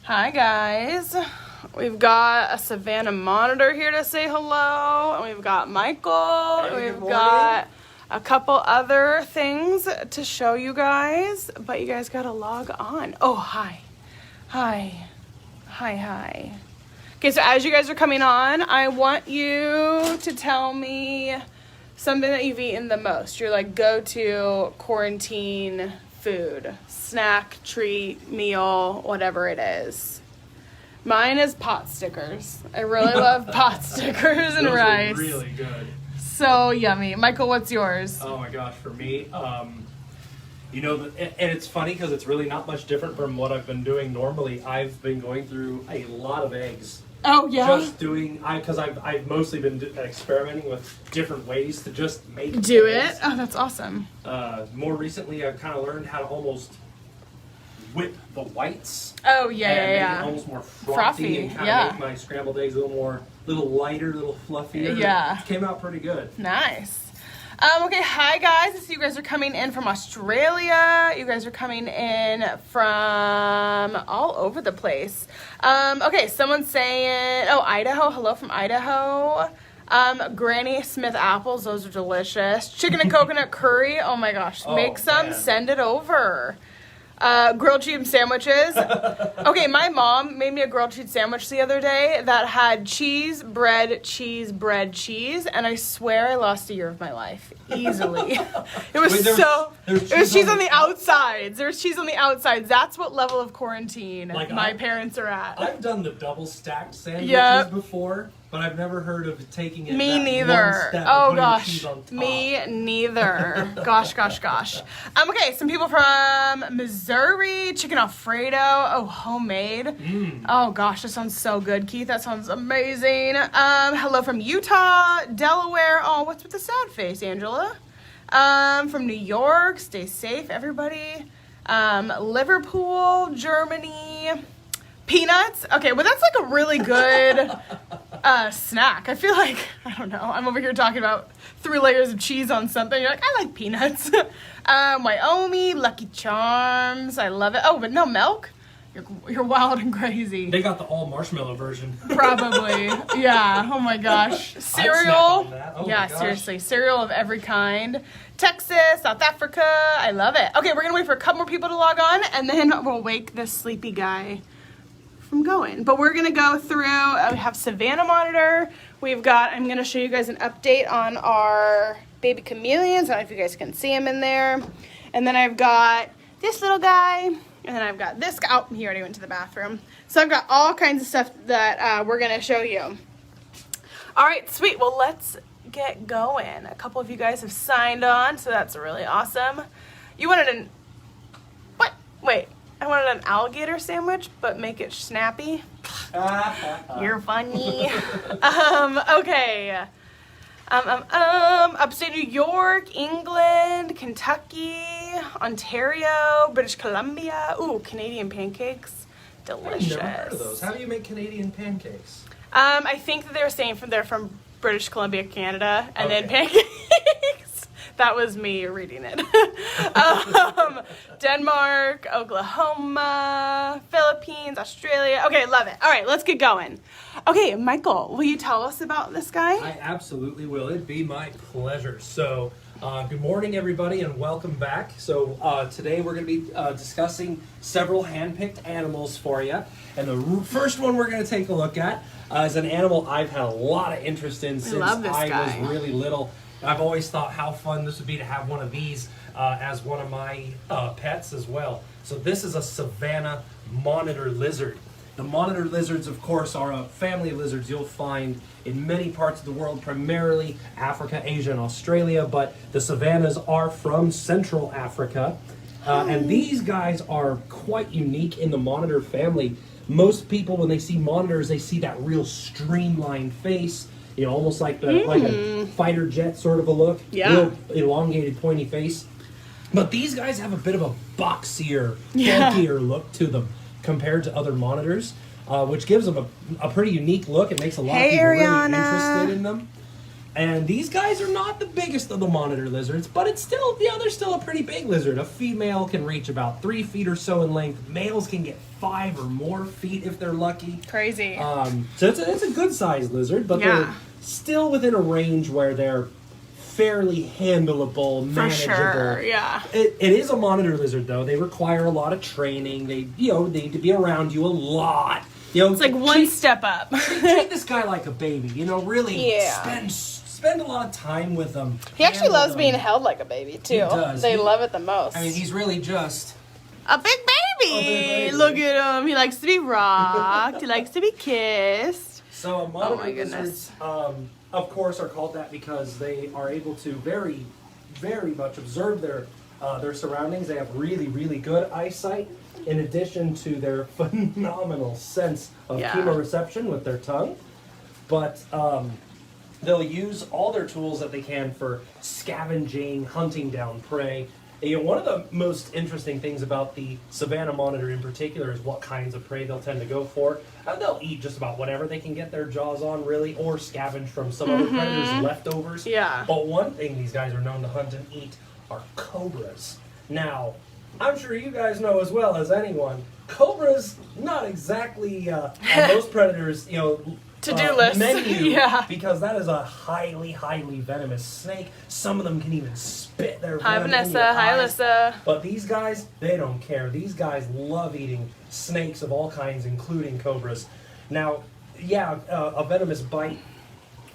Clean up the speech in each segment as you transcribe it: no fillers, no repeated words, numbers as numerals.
Hi guys, we've got a Savannah monitor here to say hello, and we've got Michael, and we've got a couple other things to show you guys, but you guys gotta log on. Oh, hi. Okay, so as you guys are coming on, I want you to tell me something that you've eaten the most, your like go-to quarantine food, snack, treat, meal, whatever it is. Mine is pot stickers. I really love pot stickers and rice. Those are really good. So yummy. Michael, what's yours? Oh my gosh, for me, and it's funny because it's really not much different from what I've been doing normally. I've been going through a lot of eggs. Oh yeah. Just doing, because I've mostly been experimenting with different ways to just make eggs. It. Oh, that's awesome. More recently, I've kind of learned how to almost whip the whites. Oh and yeah. make it almost more frothy and kind of make my scrambled eggs a little lighter, a little fluffier. Yeah. It came out pretty good. Nice. Okay, hi guys. I see you guys are coming in from Australia. You guys are coming in from all over the place. Okay, someone's saying, oh, Idaho. Hello from Idaho. Granny Smith apples. Those are delicious. Chicken and coconut curry. Oh my gosh. Make some. Man. Send it over. Grilled cheese sandwiches. Okay, my mom made me a grilled cheese sandwich the other day that had cheese, bread, cheese, and I swear I lost a year of my life easily. It was it was cheese on the outsides. There was cheese on the outsides. That's what level of quarantine my parents are at. I've done the double stacked sandwiches before, but I've never heard of taking it. Me neither. Oh gosh. Me neither. Gosh. Okay, some people from Missouri, chicken Alfredo. Oh, homemade. Oh gosh, that sounds so good, Keith. That sounds amazing. Hello from Utah, Delaware. Oh, what's with the sad face, Angela? From New York. Stay safe, everybody. Liverpool, Germany. Peanuts. Okay, well that's like a really good snack. I feel like, I don't know, I'm over here talking about 3 layers of cheese on something. You're like, I like peanuts. Wyoming, Lucky Charms. I love it. Oh, but no milk? You're wild and crazy. They got the all marshmallow version. Probably. Yeah. Oh my gosh. Cereal. Oh yeah, seriously. Cereal of every kind. Texas, South Africa. I love it. Okay, we're going to wait for a couple more people to log on, and then we'll wake this sleepy guy from going. But we're going to go through, we have Savannah monitor. We've got, I'm going to show you guys an update on our baby chameleons. I don't know if you guys can see him in there. And then I've got this little guy. And then I've got this guy. Oh, he already went to the bathroom. So I've got all kinds of stuff that we're going to show you. All right, sweet. Well, let's get going. A couple of you guys have signed on, so that's really awesome. You wanted what? Wait. I wanted an alligator sandwich, but make it snappy. You're funny. Okay. Upstate New York, England, Kentucky, Ontario, British Columbia. Ooh, Canadian pancakes. Delicious. I've never heard of those. How do you make Canadian pancakes? I think that they were saying they're from British Columbia, Canada, and then pancakes. That was me reading it. Denmark, Oklahoma, Philippines, Australia. Okay, love it. All right, let's get going. Okay, Michael, will you tell us about this guy? I absolutely will. It'd be my pleasure. So, good morning, everybody, and welcome back. So, today we're going to be discussing several hand-picked animals for you. And the first one we're going to take a look at is an animal I've had a lot of interest in since I was really little. I've always thought how fun this would be to have one of these as one of my pets as well. So this is a Savannah monitor lizard. The monitor lizards, of course, are a family of lizards you'll find in many parts of the world, primarily Africa, Asia, and Australia, but the Savannahs are from Central Africa. And these guys are quite unique in the monitor family. Most people, when they see monitors, they see that real streamlined face, you know, almost like a fighter jet sort of a look. Yeah. Real elongated, pointy face. But these guys have a bit of a boxier, bulkier look to them compared to other monitors, which gives them a pretty unique look. It makes a lot of people really interested in them. And these guys are not the biggest of the monitor lizards, but it's still, they're still a pretty big lizard. A female can reach about 3 feet or so in length. Males can get 5 or more feet if they're lucky. Crazy. So it's a good sized lizard, but they're still within a range where they're fairly handleable, For manageable. sure, yeah. It is a monitor lizard though. They require a lot of training. They need to be around you a lot. It's like one step up. Treat this guy like a baby. Really spend a lot of time with them. He actually loves being held like a baby too. He does. They love it the most. I mean, he's really just a big baby. Look at him. He likes to be rocked. He likes to be kissed. So monitor lizards, of course, are called that because they are able to very, very much observe their surroundings. They have really, really good eyesight, in addition to their phenomenal sense of chemoreception with their tongue. But they'll use all their tools that they can for scavenging, hunting down prey. One of the most interesting things about the Savannah monitor in particular is what kinds of prey they'll tend to go for. They'll eat just about whatever they can get their jaws on, really, or scavenge from some other predator's leftovers. Yeah. But one thing these guys are known to hunt and eat are cobras. Now, I'm sure you guys know as well as anyone, cobras not exactly on most predators, to-do list. Menu, because that is a highly, highly venomous snake. Some of them can even spit their venom in your eyes. Alyssa. But these guys, they don't care. These guys love eating snakes of all kinds, including cobras. Now, a venomous bite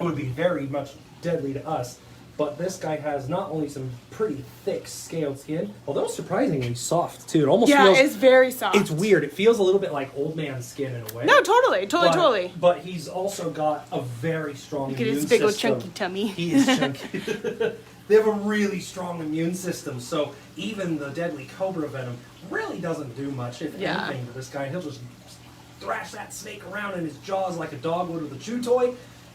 would be very much deadly to us. But this guy has not only some pretty thick scaled skin, although surprisingly soft too. It almost feels, it's very soft. It's weird. It feels a little bit like old man skin in a way. No, totally. But he's also got a very strong immune system. Look at his big old chunky tummy. He is chunky. They have a really strong immune system, so even the deadly cobra venom really doesn't do much, if anything, to this guy. He'll just thrash that snake around in his jaws like a dog would with a chew toy,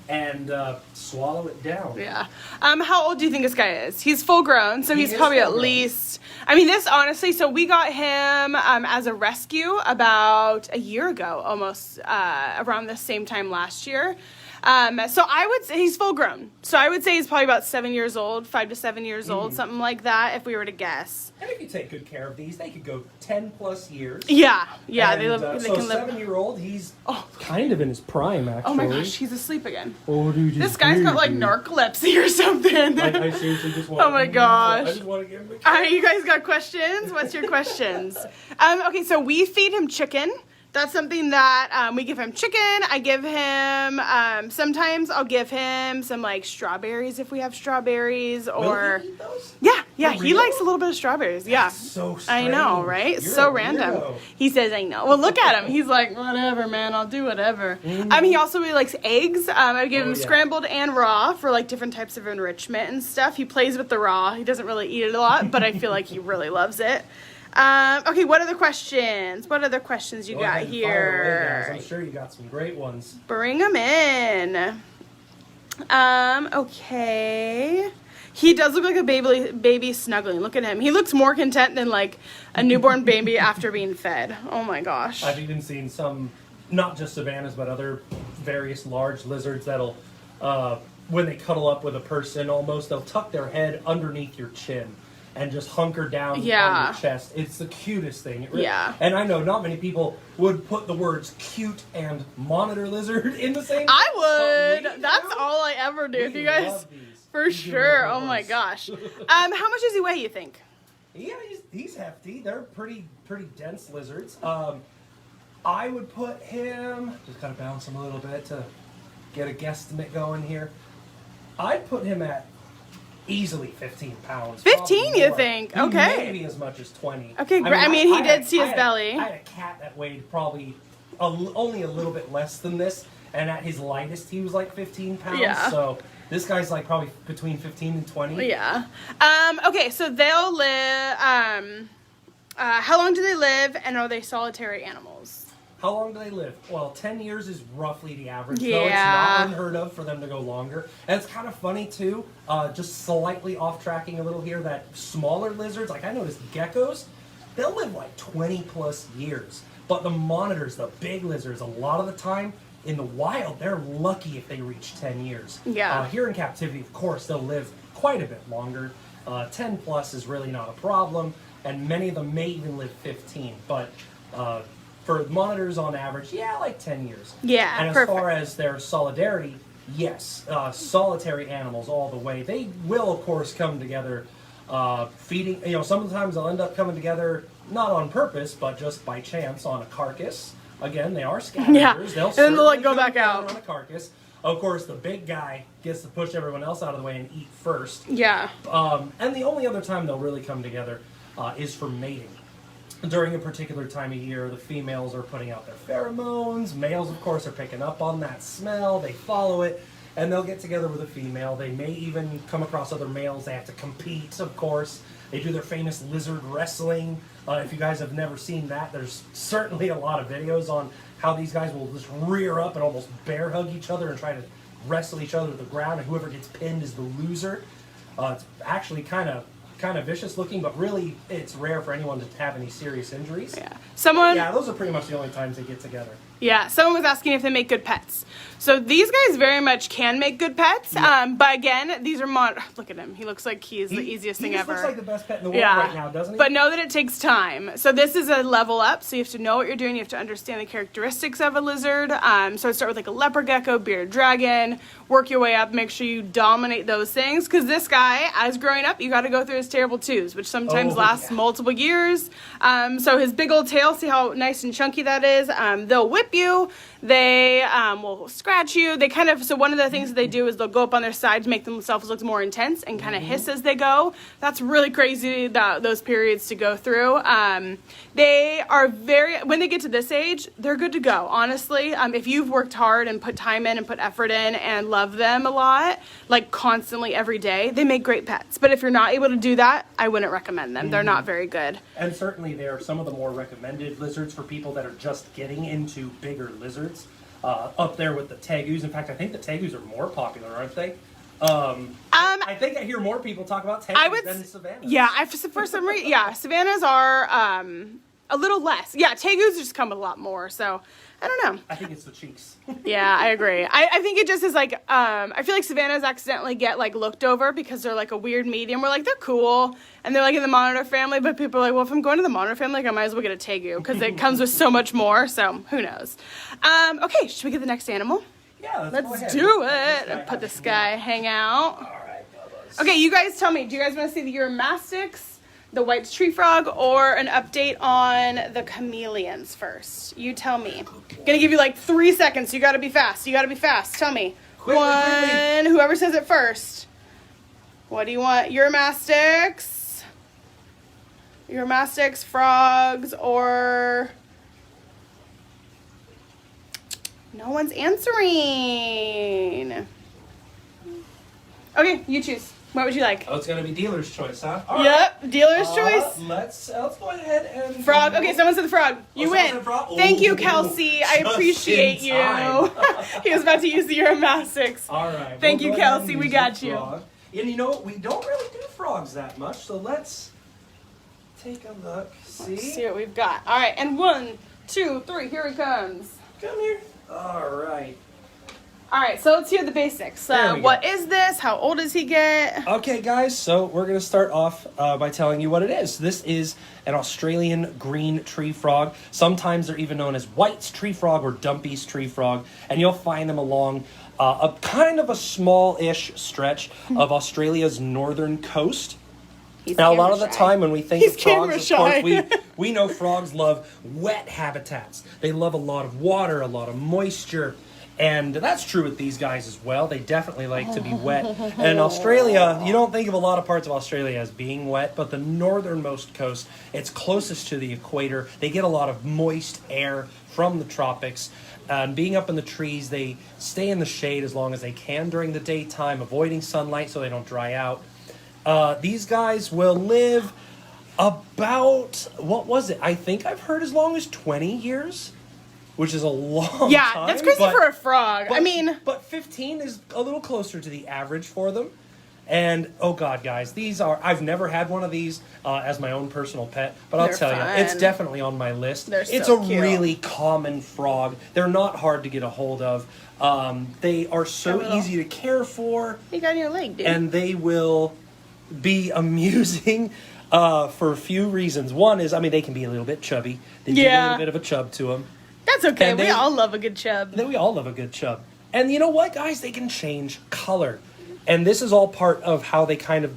and swallow it down. Yeah. How old do you think this guy is? He's full grown, so he's probably at least... I mean, this honestly, so we got him as a rescue about a year ago, almost around the same time last year. So I would say he's full grown. So I would say he's probably about 7 years old, 5 to 7 years old, something like that, if we were to guess. And if you take good care of these, they could go 10 plus years. Yeah, and, they can live. 7-year-old, he's kind of in his prime, actually. Oh my gosh, he's asleep again. Oh, dude, this guy's got like narcolepsy or something. I seriously just want. Oh my gosh. I just want to give him a kiss. You guys got questions? What's your questions? Okay, so we feed him chicken. That's something that we give him chicken. I give him, sometimes I'll give him some like strawberries if we have strawberries, or... Will he eat those? Yeah, he likes a little bit of strawberries. Yeah. That's so strange. I know, right? You're so a random. weirdo. He says, I know. Well, look at him. He's like, whatever, man. I'll do whatever. He also really likes eggs. I give him scrambled and raw for like different types of enrichment and stuff. He plays with the raw. He doesn't really eat it a lot, but I feel like he really loves it. Okay, what other questions? What other questions you got here? Fire away, guys. I'm sure you got some great ones. Bring them in. Okay. He does look like a baby snuggling. Look at him. He looks more content than like a newborn baby after being fed. Oh my gosh. I've even seen some, not just savannas, but other various large lizards that'll, when they cuddle up with a person almost, they'll tuck their head underneath your chin and just hunker down on your chest. It's the cutest thing. And I know not many people would put the words cute and monitor lizard in the same. I would. That's all I ever do. If you guys, for sure. Oh my gosh. How much does he weigh, you think? Yeah, he's hefty. They're pretty dense lizards. I would put him. Just gotta balance him a little bit to get a guesstimate going here. I'd put him at easily 15 pounds. 15, you think? Okay. Maybe as much as 20. Okay, great. I mean, he did see his belly. I had a cat that weighed probably only a little bit less than this, and at his lightest, he was like 15 pounds. Yeah. So this guy's like probably between 15 and 20. Yeah. Okay, so they'll live. How long do they live, and are they solitary animals? How long do they live? Well, 10 years is roughly the average, though it's not unheard of for them to go longer. And it's kind of funny, too, just slightly off-tracking a little here, that smaller lizards, like I noticed geckos, they'll live like 20-plus years. But the monitors, the big lizards, a lot of the time, in the wild, they're lucky if they reach 10 years. Yeah. Here in captivity, of course, they'll live quite a bit longer. 10 plus is really not a problem, and many of them may even live 15. But for monitors on average, yeah, like 10 years. Yeah, and as perfect. far as their solidarity, yes, solitary animals all the way. They will, of course, come together feeding. Sometimes they'll end up coming together not on purpose, but just by chance on a carcass. Again, they are scavengers. Yeah, They'll and then they'll like certainly go come back together out. on a carcass. Of course, the big guy gets to push everyone else out of the way and eat first. Yeah. And the only other time they'll really come together is for mating. During a particular time of year, the females are putting out their pheromones. Males, of course, are picking up on that smell. They follow it, and they'll get together with a female. They may even come across other males. They have to compete, of course. They do their famous lizard wrestling. If you guys have never seen that, there's certainly a lot of videos on how these guys will just rear up and almost bear hug each other and try to wrestle each other to the ground, and whoever gets pinned is the loser. It's actually kind of vicious looking, but really it's rare for anyone to have any serious injuries. Yeah. Yeah, those are pretty much the only times they get together. Yeah, someone was asking if they make good pets. So these guys very much can make good pets. Yeah. But again, these are look at him. He looks like he's the easiest thing ever. He looks like the best pet in the world right now, doesn't he? But know that it takes time. So this is a level up. So you have to know what you're doing. You have to understand the characteristics of a lizard. So start with like a leopard gecko, bearded dragon. Work your way up. Make sure you dominate those things. Because this guy, as growing up, you got to go through his terrible twos, which sometimes lasts multiple years. So his big old tail, see how nice and chunky that is? They'll whip you. They will scratch you. They so one of the things that they do is they'll go up on their side to make themselves look more intense and kind of hiss as they go. That's really crazy, those periods to go through. They are when they get to this age, they're good to go, honestly. If you've worked hard and put time in and put effort in and love them a lot, like constantly every day, they make great pets. But if you're not able to do that, I wouldn't recommend them. They're not very good. And certainly they are some of the more recommended lizards for people that are just getting into bigger lizards. Up there with the tegus. In fact, I think the tegus are more popular, aren't they? I think I hear more people talk about tegus than savannas. Yeah, for some reason, savannas are a little less. Yeah, tegus just come with a lot more, so I don't know. I think it's the cheeks. Yeah, I agree. I think it just is like, I feel like savannas accidentally get like looked over because they're like a weird medium. We're like, they're cool, and they're like in the monitor family, but people are like, well, if I'm going to the monitor family, like, I might as well get a tegu because it comes with so much more, so who knows. Okay, should we get the next animal? Yeah, let's do it. Put this guy hang out. All right, Bubba's. Okay, you guys tell me, do you guys want to see the Uromastyx, the White's tree frog, or an update on the chameleons first? You tell me. Gonna give you like 3 seconds. You gotta be fast. Tell me. Quickly. Whoever says it first. What do you want? Uromastyx, frogs, or... No one's answering. Okay, you choose. What would you like? Oh, it's gonna be dealer's choice, huh? All Yep, right. dealer's choice. Let's go ahead and Frog. Okay, someone said the frog. You win. Thank you, Kelsey. I appreciate you. He was about to use the Uromastyx. All right. Thank you, Kelsey. We got you. Frog. And you know what? We don't really do frogs that much, so let's take a look. Let's see what we've got. All right, and 1, 2, 3. Here he comes. Come here. All right. All right, so let's hear the basics. What is this? How old does he get? Okay, guys, so we're going to start off by telling you what it is. This is an Australian green tree frog. Sometimes they're even known as White's tree frog or Dumpy's tree frog, and you'll find them along a kind of a small-ish stretch of Australia's northern coast. Now, a lot of the time when we think of frogs, of course, we know frogs love wet habitats. They love a lot of water, a lot of moisture. And that's true with these guys as well. They definitely like to be wet. And in Australia, you don't think of a lot of parts of Australia as being wet, but the northernmost coast, it's closest to the equator. They get a lot of moist air from the tropics. Being up in the trees, they stay in the shade as long as they can during the daytime, avoiding sunlight so they don't dry out. These guys will live about, what was it? I think I've heard as long as 20 years. Which is a long time. Yeah, that's crazy for a frog. But 15 is a little closer to the average for them. And, oh God, guys, I've never had one of these as my own personal pet, but I'll They're tell fun. you, it's definitely on my list. It's so a cute. really common frog. They're not hard to get a hold of. They are so easy to care for. You got on your leg, dude. And they will be amusing for a few reasons. One is, they can be a little bit chubby. They get a little bit of a chub to them. That's okay. We all love a good chub. We all love a good chub. And you know what, guys? They can change color. And this is all part of how they kind of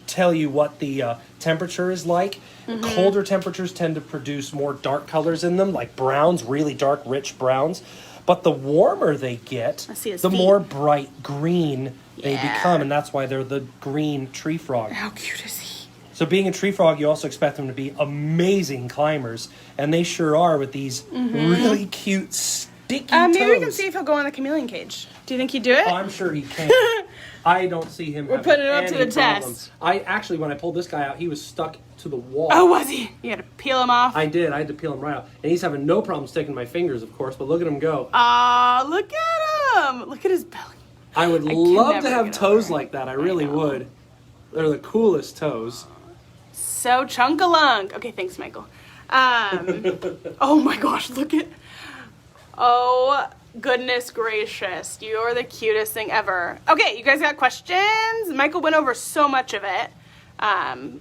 tell you what the temperature is like. Colder temperatures tend to produce more dark colors in them, like browns, really dark, rich browns. But the warmer they get, the more bright green they become. And that's why they're the green tree frog. How cute is he? So being a tree frog, you also expect them to be amazing climbers. And they sure are with these really cute, sticky toes. Maybe we can see if he'll go in the chameleon cage. Do you think he'd do it? Oh, I'm sure he can. I don't see him. We're putting it up to the problems. test. When I pulled this guy out, he was stuck to the wall. Oh, was he? You had to peel him off? I did. I had to peel him right off. And he's having no problem sticking my fingers, of course, but look at him go. Look at him. Look at his belly. I would love to have toes like that. I really would. They're the coolest toes. So chunk-a-lunk. Okay, thanks, Michael. Oh my gosh, look at... Oh, goodness gracious. You are the cutest thing ever. Okay, you guys got questions? Michael went over so much of it.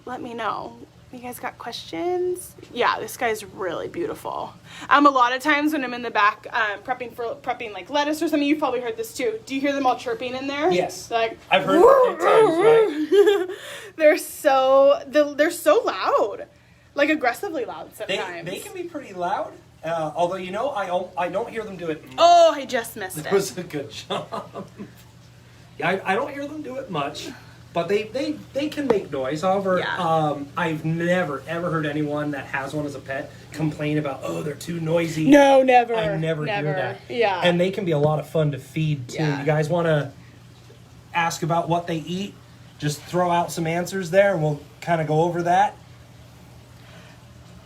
Let me know. You guys got questions? Yeah, this guy's really beautiful. A lot of times when I'm in the back prepping like lettuce or something, you've probably heard this too. Do you hear them all chirping in there? Yes. They're like, I've heard it 10 times, right? they're so loud. Like aggressively loud sometimes. They can be pretty loud. Although, I don't hear them do it. Oh, I just missed it. It was a good job. I don't hear them do it much, but they can make noise. However, I've never, ever heard anyone that has one as a pet complain about, they're too noisy. No, never. I never hear that. Yeah. And they can be a lot of fun to feed, too. Yeah. You guys want to ask about what they eat? Just throw out some answers there, and we'll kind of go over that.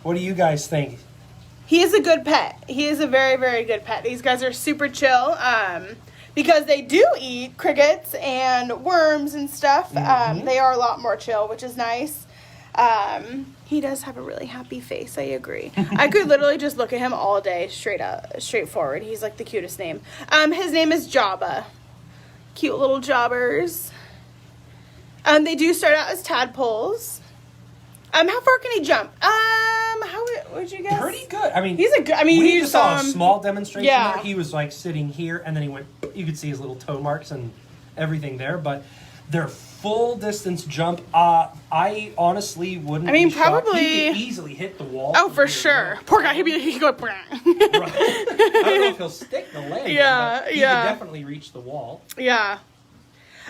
What do you guys think? He is a good pet. He is a very, very good pet. These guys are super chill because they do eat crickets and worms and stuff. They are a lot more chill, which is nice. He does have a really happy face. I agree. I could literally just look at him all day, straightforward. He's like the cutest name. His name is Jabba. Cute little jobbers. They do start out as tadpoles. How far can he jump? How would you guess? Pretty good. He's a good. We just saw a small demonstration yeah. there. He was like sitting here, and then he went. You could see his little toe marks and everything there. But their full distance jump, I honestly wouldn't. Be probably he could easily hit the wall. Oh, for sure. Poor guy. He'd go. Right. I don't know if he'll stick the leg. Yeah, but he could definitely reach the wall. Yeah.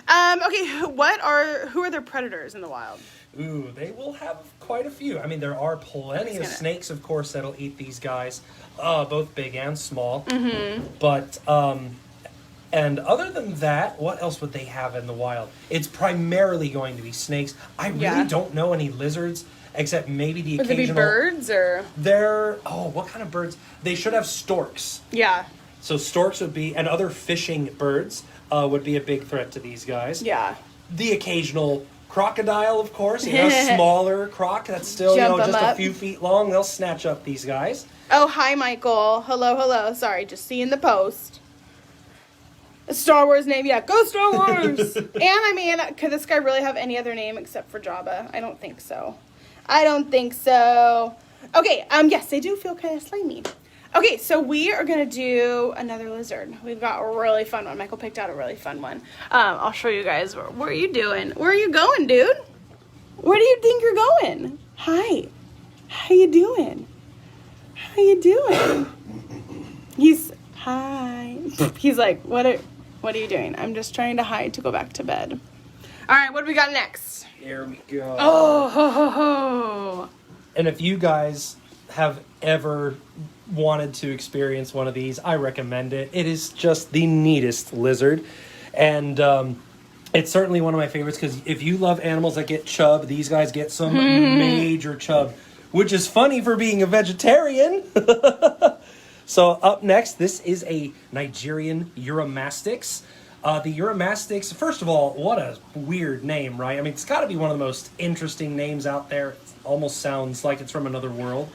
Okay. Who are their predators in the wild? Ooh, they will have quite a few. There are plenty of snakes, of course, that'll eat these guys, both big and small. Mm-hmm. But, and other than that, what else would they have in the wild? It's primarily going to be snakes. I really don't know any lizards, except maybe the occasional... Would they be birds, or...? What kind of birds? They should have storks. Yeah. So storks would be, and other fishing birds would be a big threat to these guys. Yeah. The occasional... crocodile, of course, smaller croc that's still, just a few feet long. They'll snatch up these guys. Oh, hi, Michael. Hello. Sorry, just seeing the post. A Star Wars name, yeah. Go Star Wars! And, could this guy really have any other name except for Jabba? I don't think so. Okay, yes, they do feel kind of slimy. Okay, so we are going to do another lizard. We've got a really fun one. Michael picked out a really fun one. I'll show you guys. What are you doing? Where are you going, dude? Where do you think you're going? Hi. How you doing? Hi. He's like, what are you doing? I'm just trying to hide to go back to bed. All right, what do we got next? Here we go. Oh, ho, ho, ho. And if you guys have ever wanted to experience one of these, I recommend it. It is just the neatest lizard, and it's certainly one of my favorites because if you love animals that get chub, these guys get some major chub, which is funny for being a vegetarian. So up next, this is a Nigerian Euromastix. The Uromastyx, first of all, what a weird name, right? I mean, it's got to be one of the most interesting names out there. It almost sounds like it's from another world.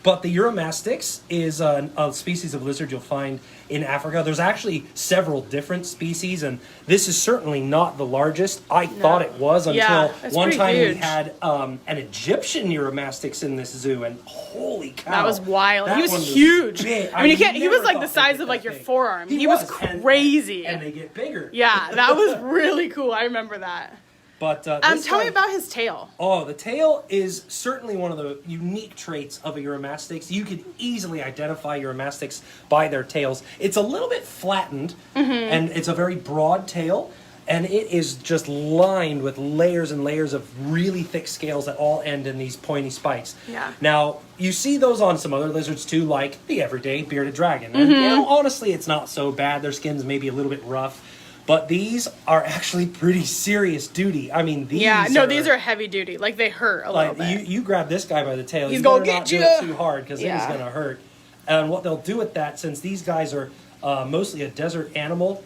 But the Uromastyx is a species of lizard you'll find in Africa. There's actually several different species, and this is certainly not the largest. I thought it was until one time we had an Egyptian Uromastyx in this zoo, and holy cow. That was wild. He was huge. Big. I mean, he was like the size of like your forearm. He was crazy. And they get bigger. Yeah, that was really cool. I remember that. But tell me about his tail. Oh, the tail is certainly one of the unique traits of a Uromastyx. You could easily identify Uromastyx by their tails. It's a little bit flattened, and it's a very broad tail, and it is just lined with layers and layers of really thick scales that all end in these pointy spikes. Yeah. Now, you see those on some other lizards too, like the everyday bearded dragon. And, you know, honestly, it's not so bad. Their skin's maybe a little bit rough. But these are actually pretty serious duty. I mean, these these are heavy duty. Like, they hurt a little bit. You grab this guy by the tail. He's going to get not you. Do it too hard, because he's going to hurt. And what they'll do with that, since these guys are mostly a desert animal,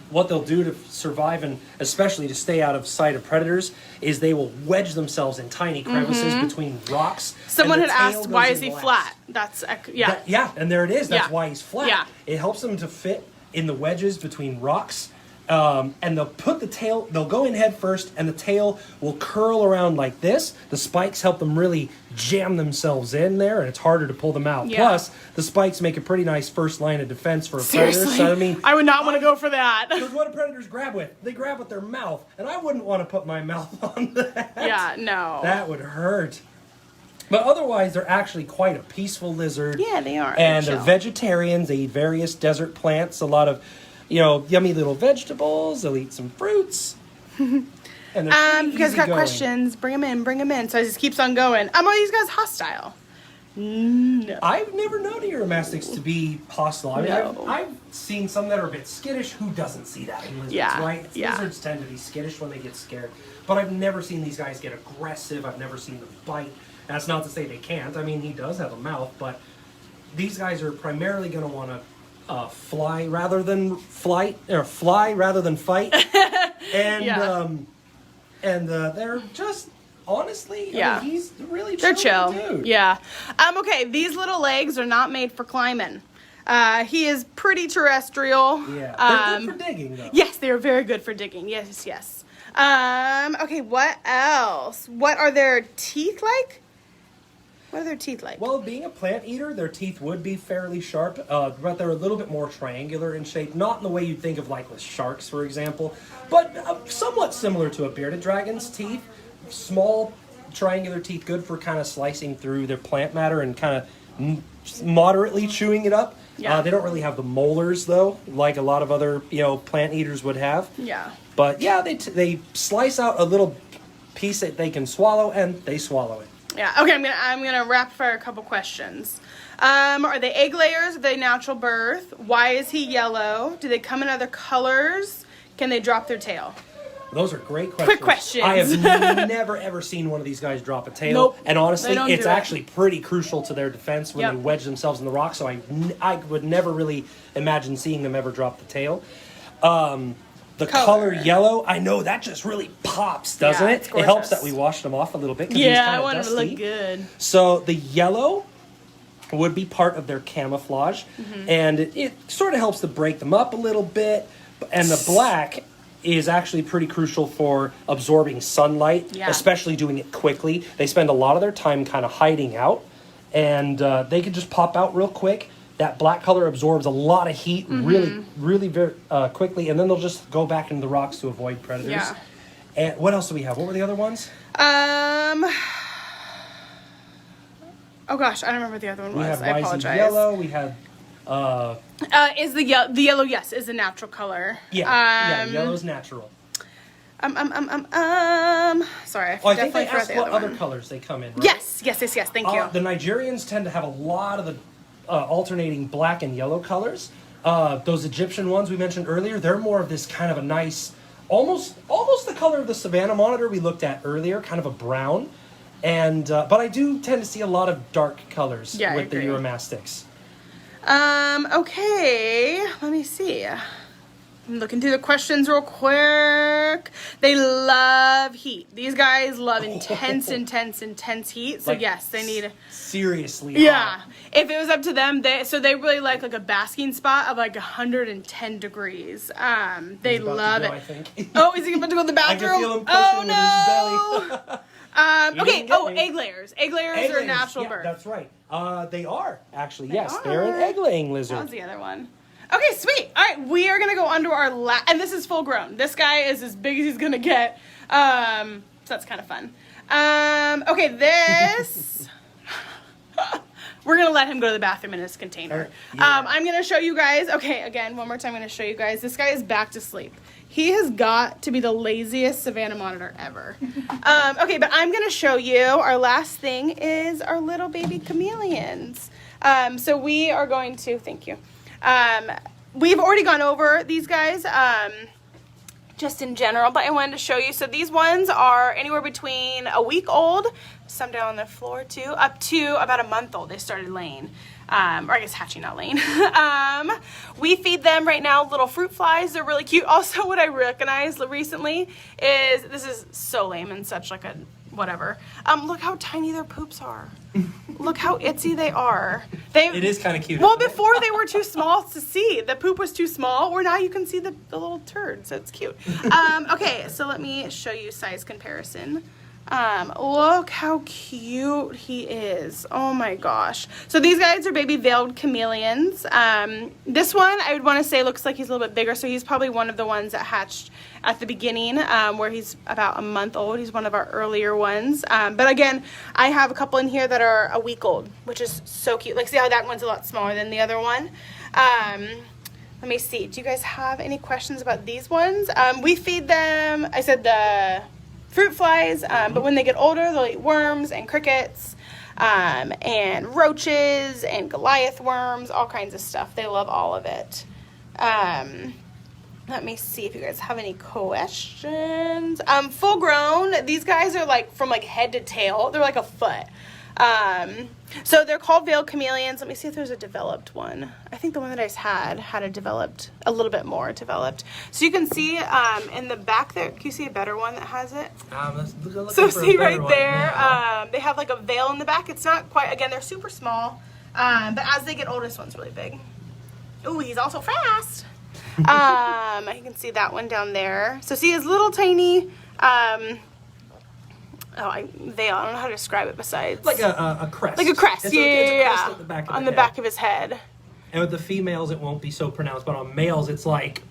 what they'll do to survive and especially to stay out of sight of predators is they will wedge themselves in tiny crevices between rocks. Someone had asked, why is he flat? That's, and there it is. That's why he's flat. Yeah. It helps them to fit in the wedges between rocks, and they'll put the tail, they'll go in head first, and the tail will curl around like this. The spikes help them really jam themselves in there, and it's harder to pull them out. Plus, the spikes make a pretty nice first line of defense for a predator. So, I mean, I would not want to go for that. Because what do predators grab with? They grab with their mouth, and I wouldn't want to put my mouth on that. Yeah, no. That would hurt. But otherwise, they're actually quite a peaceful lizard. Yeah, they are. And they're vegetarians. They eat various desert plants, a lot of, yummy little vegetables. They'll eat some fruits. And you guys got questions? Bring them in. So it just keeps on going. Are these guys hostile? No. I've never known Uromastyx to be hostile. I mean, I've seen some that are a bit skittish. Who doesn't see that in lizards, right? Lizards tend to be skittish when they get scared. But I've never seen these guys get aggressive. I've never seen them bite. That's not to say they can't. I mean, he does have a mouth, but these guys are primarily going to want to fly rather than fight. And they're just honestly, I mean, he's really chill. They're chill. Dude. Yeah. Okay. These little legs are not made for climbing. He is pretty terrestrial. Yeah. They're good for digging, though. Yes, they are very good for digging. Yes. Okay. What else? What are their teeth like? What are their teeth like? Well, being a plant eater, their teeth would be fairly sharp, but they're a little bit more triangular in shape. Not in the way you'd think of like with sharks, for example, but somewhat similar to a bearded dragon's teeth. Small, triangular teeth, good for kind of slicing through their plant matter and kind of moderately chewing it up. Yeah. They don't really have the molars, though, like a lot of other plant eaters would have. Yeah. But yeah, they slice out a little piece that they can swallow, and they swallow it. Yeah. Okay. I'm gonna rapid fire a couple questions. Are they egg layers? Are they natural birth? Why is he yellow? Do they come in other colors? Can they drop their tail? Those are great questions. Quick questions. I have never ever seen one of these guys drop a tail. Nope. And honestly, it's actually pretty crucial to their defense when they wedge themselves in the rock. So I would never really imagine seeing them ever drop the tail. The color yellow, I know that just really pops, doesn't it? It helps that we washed them off a little bit. Yeah, I want them to look good. So the yellow would be part of their camouflage, and it sort of helps to break them up a little bit. And the black is actually pretty crucial for absorbing sunlight, especially doing it quickly. They spend a lot of their time kind of hiding out, and they can just pop out real quick. That black color absorbs a lot of heat really very quickly, and then they'll just go back into the rocks to avoid predators. Yeah. And what else do we have? What were the other ones? Oh gosh, I don't remember what the other one was. I apologize. Yellow. We had. Is the yellow? Yes, is a natural color. Yeah. Yellow's natural. Sorry, I think they asked what other colors they come in. Right? Yes. Thank you. The Nigerians tend to have a lot of the alternating black and yellow colors. Those Egyptian ones we mentioned earlier, they're more of this kind of a nice, almost the color of the Savannah monitor we looked at earlier, kind of a brown. And but I do tend to see a lot of dark colors with the Uromastyx. Okay, let me see. I'm looking through the questions real quick. They love heat. These guys love intense heat. So Like, yes, they need. Seriously. Yeah. hot. If it was up to them, they really like a basking spot of like 110 degrees. They He's about to love go, it. I think. Oh, is he about to go to the I bathroom? can feel him pushing Oh with his belly. no. Okay. didn't get Oh, me. egg layers. Egg layers are Egg-layers, natural yeah, birth. That's right. They are actually. They Yes, they're an are. egg-laying That lizard. was the other one. Okay, sweet. All right, we are gonna go under our and this is full grown. This guy is as big as he's gonna get. So that's kind of fun. Okay, this. We're gonna let him go to the bathroom in his container. Yeah. I'm gonna show you guys. Okay, again, one more time. I'm gonna show you guys. This guy is back to sleep. He has got to be the laziest Savannah monitor ever. Okay, but I'm gonna show you. Our last thing is our little baby chameleons. So we are going to. Thank you. We've already gone over these guys. Just in general, but I wanted to show you. So these ones are anywhere between a week old, some down on the floor too, up to about a month old. They started laying, or I guess hatching, not laying. We feed them right now little fruit flies. They're really cute. Also, what I recognized recently is, this is so lame and such like a whatever. Look how tiny their poops are. Look how itsy they are. It is kind of cute. Well, isn't it? before they were too small to see. The poop was too small, where now you can see the little turd, so it's cute. Okay, so let me show you size comparison. Look how cute he is. Oh my gosh. So these guys are baby veiled chameleons. This one, I would want to say, looks like he's a little bit bigger, so he's probably one of the ones that hatched at the beginning, where he's about a month old. He's one of our earlier ones. But again, I have a couple in here that are a week old, which is so cute. Like, see how that one's a lot smaller than the other one? Let me see. Do you guys have any questions about these ones? We feed them, I said the fruit flies, but when they get older, they'll eat worms and crickets, and roaches and Goliath worms, all kinds of stuff. They love all of it. Let me see if you guys have any questions. Full grown, these guys are like from like head to tail. They're like a foot. So they're called veiled chameleons. Let me see if there's a developed one. I think the one that I had a little bit more developed. So you can see in the back there, can you see a better one that has it? So see right there, they have like a veil in the back. It's not quite, again, they're super small, but as they get older, this one's really big. Ooh, he's also fast. You can see that one down there. So see his little tiny, veil. I don't know how to describe it besides. Like a crest. Like a crest, It's a crest at the back of on the the head. back of his head. And with the females, it won't be so pronounced, but on males, it's like,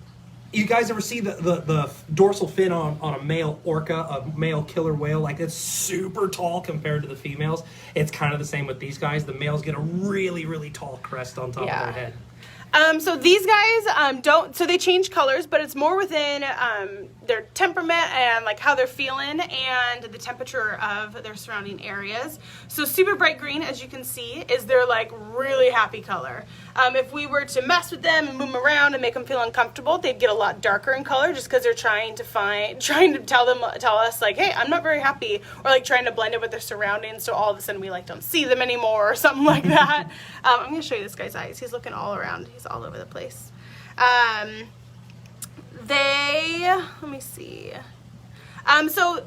you guys ever see the dorsal fin on a male orca, a male killer whale? Like, it's super tall compared to the females. It's kind of the same with these guys. The males get a really, really tall crest on top of their head. So these guys so they change colors, but it's more within their temperament and like how they're feeling and the temperature of their surrounding areas. So super bright green, as you can see, is their like really happy color. If we were to mess with them and move them around and make them feel uncomfortable, they'd get a lot darker in color just because they're trying to tell us like, hey, I'm not very happy, or like trying to blend it with their surroundings, so all of a sudden we like don't see them anymore or something like that. I'm gonna show you this guy's eyes. He's looking all around. He's all over the place. Let me see. So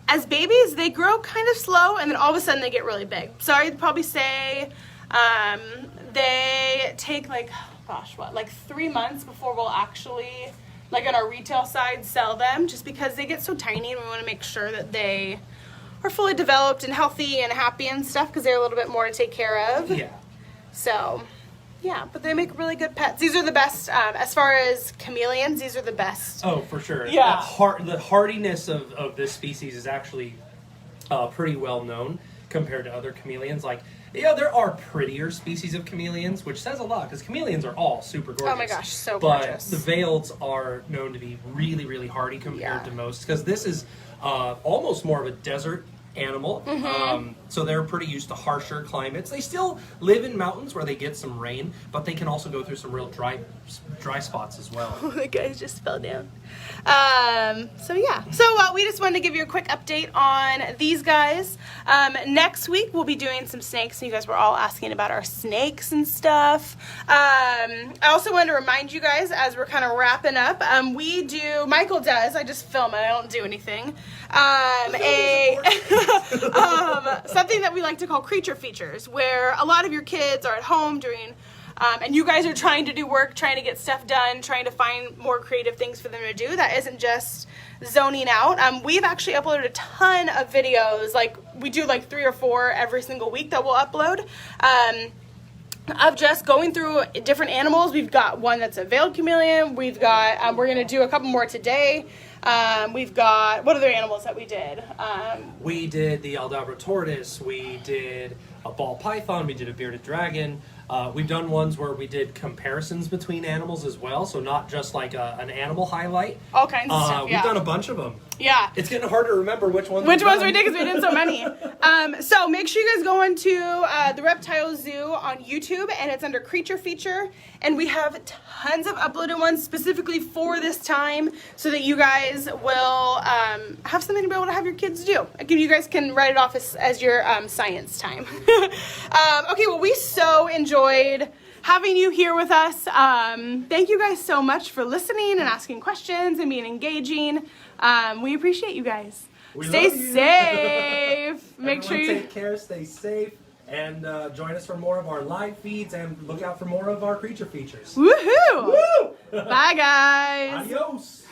as babies, they grow kind of slow, and then all of a sudden they get really big. So I'd probably say they take like 3 months before we'll actually, like on our retail side, sell them, just because they get so tiny, and we want to make sure that they are fully developed and healthy and happy and stuff, because they're a little bit more to take care of. Yeah. So, yeah, but they make really good pets. These are the best, as far as chameleons, these are the best. Oh, for sure. Yeah. The hardiness of this species is actually pretty well known compared to other chameleons. Like, yeah, there are prettier species of chameleons, which says a lot, because chameleons are all super gorgeous. Oh my gosh, so but gorgeous. the veileds are known to be really, really hardy compared to most, because this is almost more of a desert animal. So they're pretty used to harsher climates. They still live in mountains where they get some rain, but they can also go through some real dry spots as well. The guys just fell down. So yeah, we just wanted to give you a quick update on these guys. Next week we'll be doing some snakes, and you guys were all asking about our snakes and stuff. I also wanted to remind you guys as we're kind of wrapping up, Michael does, I just film it, I don't do anything, something that we like to call creature features, where a lot of your kids are at home doing and you guys are trying to do work, trying to get stuff done, trying to find more creative things for them to do. That isn't just zoning out. We've actually uploaded a ton of videos. Like, we do like 3 or 4 every single week that we'll upload. Of just going through different animals. We've got one that's a veiled chameleon. We've got, we're going to do a couple more today. We've got, what other animals that we did? We did the Aldabra tortoise. We did a ball python. We did a bearded dragon. We've done ones where we did comparisons between animals as well, so not just like an animal highlight. All kinds of stuff, yeah. We've done a bunch of them. Yeah. It's getting hard to remember which ones we did, because we did so many. So make sure you guys go into the Reptile Zoo on YouTube, and it's under Creature Feature, and we have tons of uploaded ones specifically for this time, so that you guys will have something to be able to have your kids do. Again, you guys can write it off as your science time. Okay, well, we so enjoyed having you here with us. Thank you guys so much for listening and asking questions and being engaging. We appreciate you guys. Stay safe. Make sure you take care, stay safe, and join us for more of our live feeds, and look out for more of our creature features. Woohoo! Woo! Bye, guys. Adios.